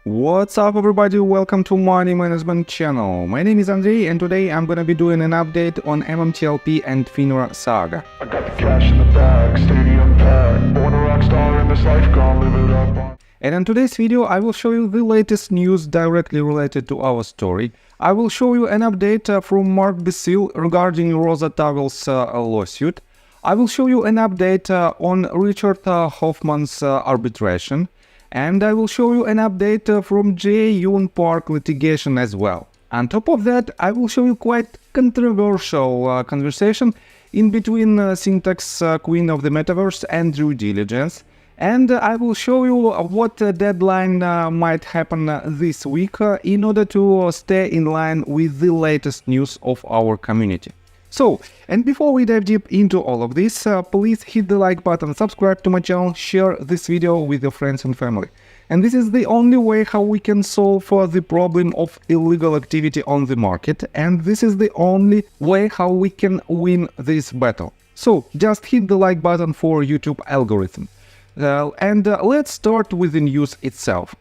What's up everybody, welcome to Money Management channel. My name is Andrei and today I'm gonna be doing an update on MMTLP and FINRA saga. I got the cash in the bag, stadium packed, born a rock star in this life, gonna live it up. And in today's video I will show you the latest news directly related to our story. I will show you an update from Basile regarding Roza Tawil's lawsuit. I will show you an update on Richard Hofman's arbitration. And I will show you an update from Jae-Yoon Park litigation as well. On top of that, I will show you quite controversial conversation in between Syntax Queen of the Metaverse and Due Diligence. And I will show you what deadline might happen this week in order to stay in line with the latest news of our community. So, and before we dive deep into all of this, please hit the like button, subscribe to my channel, share this video with your friends and family. And this is the only way how we can solve the problem of illegal activity on the market, and this is the only way how we can win this battle. So, just hit the like button for YouTube algorithm. Let's start with the news itself.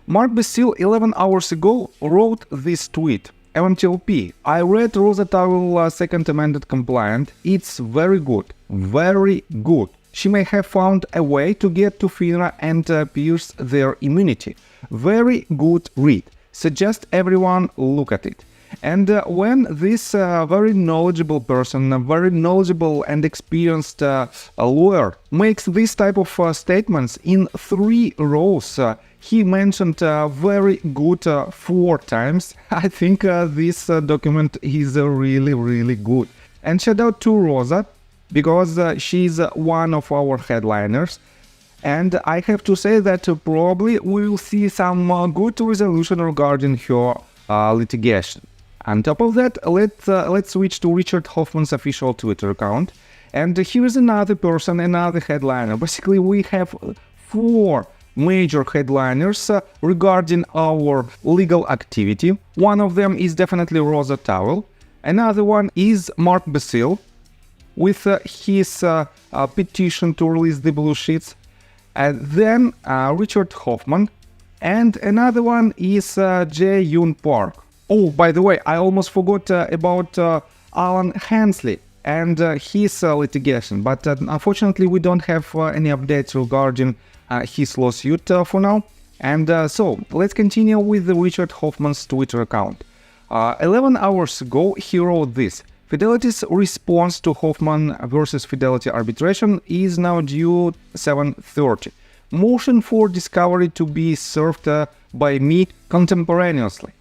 Basile 11 hours ago wrote this tweet. MMTLP, I read Roza Tawil second amended compliant. It's very good, very good. She may have found a way to get to FINRA and pierce their immunity. Very good read. Suggest everyone look at it. And when this very knowledgeable person, very knowledgeable and experienced lawyer makes this type of statements in 3 rows, he mentioned very good 4 times. I think this document is really good. And shout out to Roza, because she's one of our headliners. And I have to say that probably we will see some good resolution regarding her litigation. On top of that, let's switch to Richard Hofman's official Twitter account. And here is another person, another headliner. Basically, we have 4 major headliners regarding our legal activity. One of them is definitely Roza Tawil. Another one is Basile with his petition to release the blue sheets. And then Richard Hofman. And another one is Jae-Yoon Park. Oh, by the way, I almost forgot about Alan Hensley and his litigation, but unfortunately we don't have any updates regarding his lawsuit for now. And so, let's continue with the Richard Hofman's Twitter account. 11 hours ago, he wrote this. Fidelity's response to Hofman versus Fidelity arbitration is now due 7:30. Motion for discovery to be served by me contemporaneously.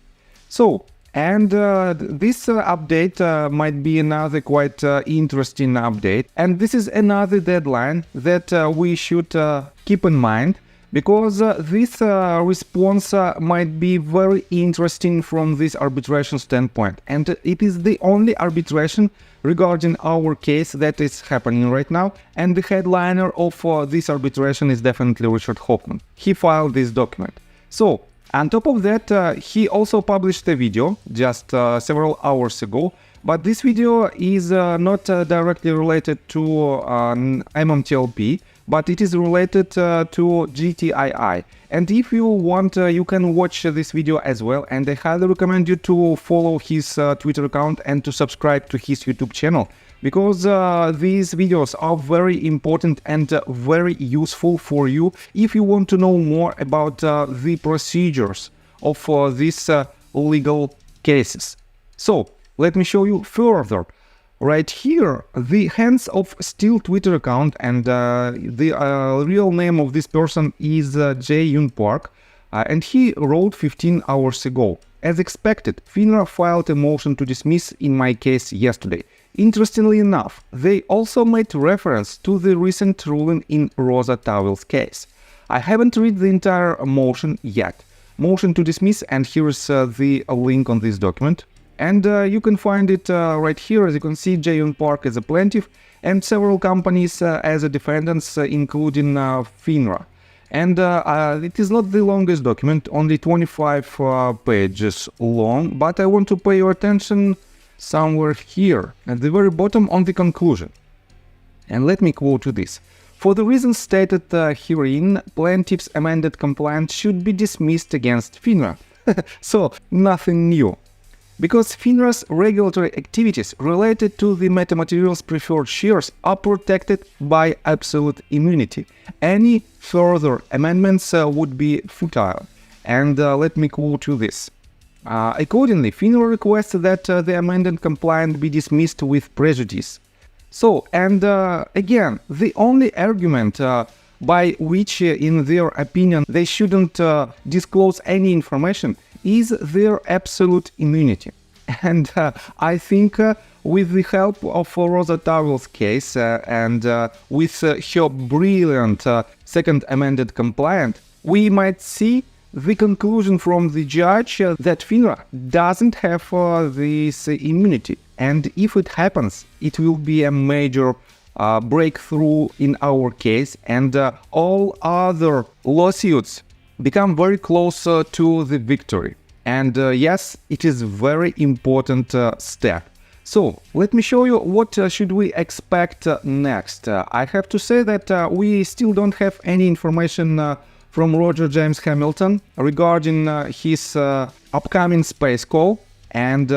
So, and this update might be another quite interesting update, and this is another deadline that we should keep in mind, because this response might be very interesting from this arbitration standpoint, and it is the only arbitration regarding our case that is happening right now, and the headliner of this arbitration is definitely Richard Hofman. He filed this document. So, on top of that, he also published a video just several hours ago, but this video is not directly related to MMTLP, but it is related to GTII. And if you want, you can watch this video as well, and I highly recommend you to follow his Twitter account and to subscribe to his YouTube channel, because these videos are very important and very useful for you if you want to know more about the procedures of these legal cases. So, let me show you further. Right here, the Hands of Steel Twitter account, and the real name of this person is Jae-Yoon Park, and he wrote 15 hours ago. As expected, FINRA filed a motion to dismiss in my case yesterday. Interestingly enough, they also made reference to the recent ruling in Roza Tawil's case. I haven't read the entire motion yet. Motion to dismiss, and here is the link on this document. And you can find it right here. As you can see, Jae-Yoon Park as a plaintiff and several companies as a defendants, including FINRA. And it is not the longest document, only 25 pages long, but I want to pay your attention somewhere here, at the very bottom on the conclusion. And let me quote you this. For the reasons stated herein, plaintiff's amended complaint should be dismissed against FINRA. So, nothing new. Because FINRA's regulatory activities related to the metamaterials preferred shares are protected by absolute immunity. Any further amendments would be futile. And let me quote you this. Accordingly, FINRA requests that the amended complaint be dismissed with prejudice. So, and again, the only argument by which, in their opinion, they shouldn't disclose any information is their absolute immunity. And I think with the help of Roza Tawil's case and with her brilliant second amended complaint, we might see the conclusion from the judge that FINRA doesn't have this immunity. And if it happens, it will be a major breakthrough in our case, and all other lawsuits become very close to the victory. And yes, it is a very important step. So, let me show you what should we expect next. I have to say that we still don't have any information from Roger James Hamilton regarding his upcoming space call. And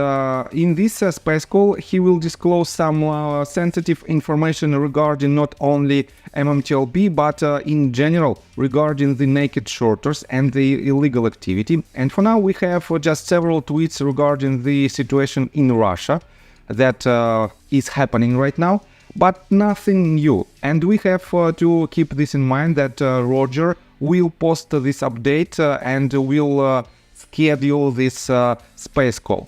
in this space call, he will disclose some sensitive information regarding not only MMTLP, but in general regarding the naked shorters and the illegal activity. And for now, we have just several tweets regarding the situation in Russia that is happening right now, but nothing new. And we have to keep this in mind that Roger will post this update and will schedule this space call.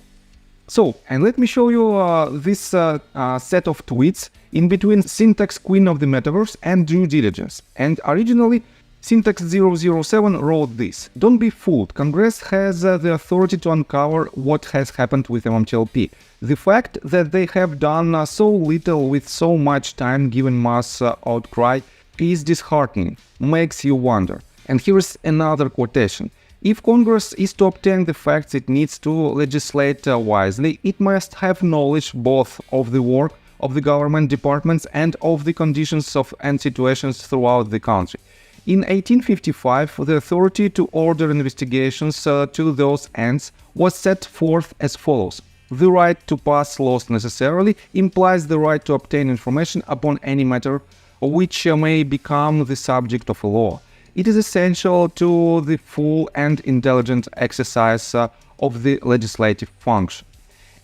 So, and let me show you this set of tweets in between Syntax Queen of the Metaverse and Due Diligence. And originally, Syntax007 wrote this: "Don't be fooled, Congress has the authority to uncover what has happened with MMTLP. The fact that they have done so little with so much time given mass outcry is disheartening, makes you wonder." And here's another quotation: "If Congress is to obtain the facts it needs to legislate wisely, it must have knowledge both of the work of the government departments and of the conditions and situations throughout the country. In 1855, the authority to order investigations to those ends was set forth as follows. The right to pass laws necessarily implies the right to obtain information upon any matter which may become the subject of a law. It is essential to the full and intelligent exercise of the legislative function."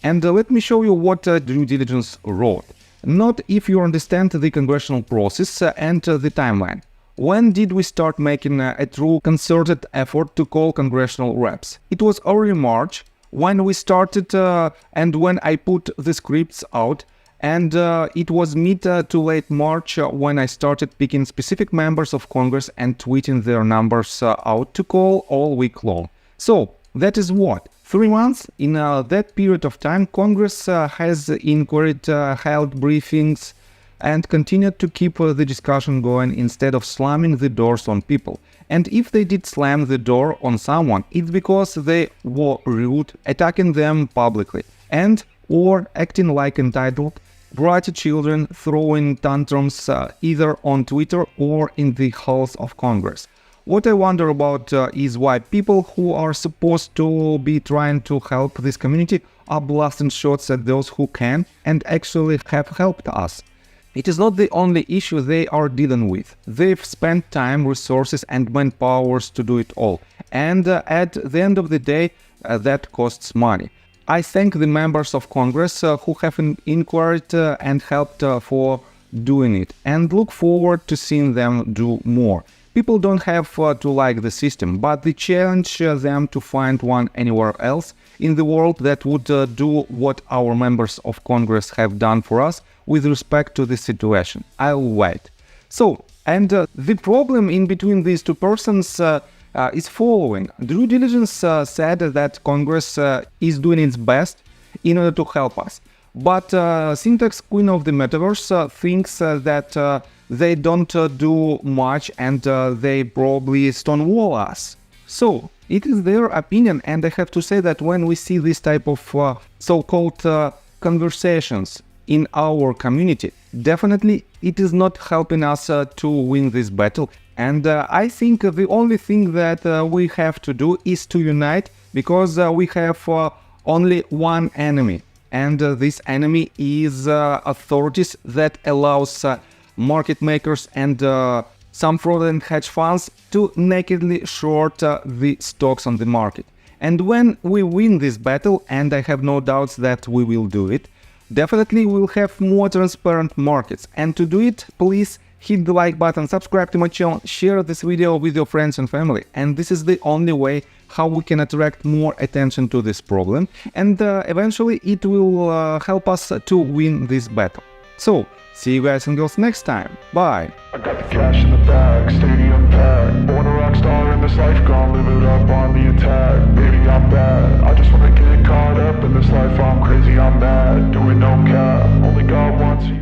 And let me show you what Due Diligence wrote. "Not if you understand the congressional process and the timeline. When did we start making a true concerted effort to call congressional reps? It was early March when we started and when I put the scripts out. And it was mid to late March when I started picking specific members of Congress and tweeting their numbers out to call all week long. So, that is what? 3 months? In that period of time, Congress has inquired, held briefings, and continued to keep the discussion going instead of slamming the doors on people. And if they did slam the door on someone, it's because they were rude, attacking them publicly, and or acting like entitled, bratty children throwing tantrums either on Twitter or in the halls of Congress. What I wonder about is why people who are supposed to be trying to help this community are blasting shots at those who can and actually have helped us. It is not the only issue they are dealing with. They've spent time, resources and manpowers to do it all. And at the end of the day, that costs money. I thank the members of Congress who have inquired and helped for doing it, and look forward to seeing them do more. People don't have to like the system, but they challenge them to find one anywhere else in the world that would do what our members of Congress have done for us with respect to this situation. I'll wait. So, and the problem in between these two persons is following. Due Diligence said that Congress is doing its best in order to help us. But Syntax Queen of the Metaverse thinks that they don't do much and they probably stonewall us. So, it is their opinion, and I have to say that when we see this type of so-called conversations in our community, definitely it is not helping us to win this battle. And I think the only thing that we have to do is to unite, because we have only one enemy. And this enemy is authorities that allows market makers and some fraudulent hedge funds to nakedly short the stocks on the market. And when we win this battle, and I have no doubts that we will do it, definitely we'll have more transparent markets. And to do it, please hit the like button, subscribe to my channel, share this video with your friends and family. And this is the only way how we can attract more attention to this problem. And eventually it will help us to win this battle. So, see you guys and girls next time. Bye! I got the cash in the bag, stadium packed. Born a rock star in this life, gon' live it up on the attack. Baby, I'm bad, I just wanna get caught up in this life. I'm crazy, I'm mad, doing no cap. Only God wants you.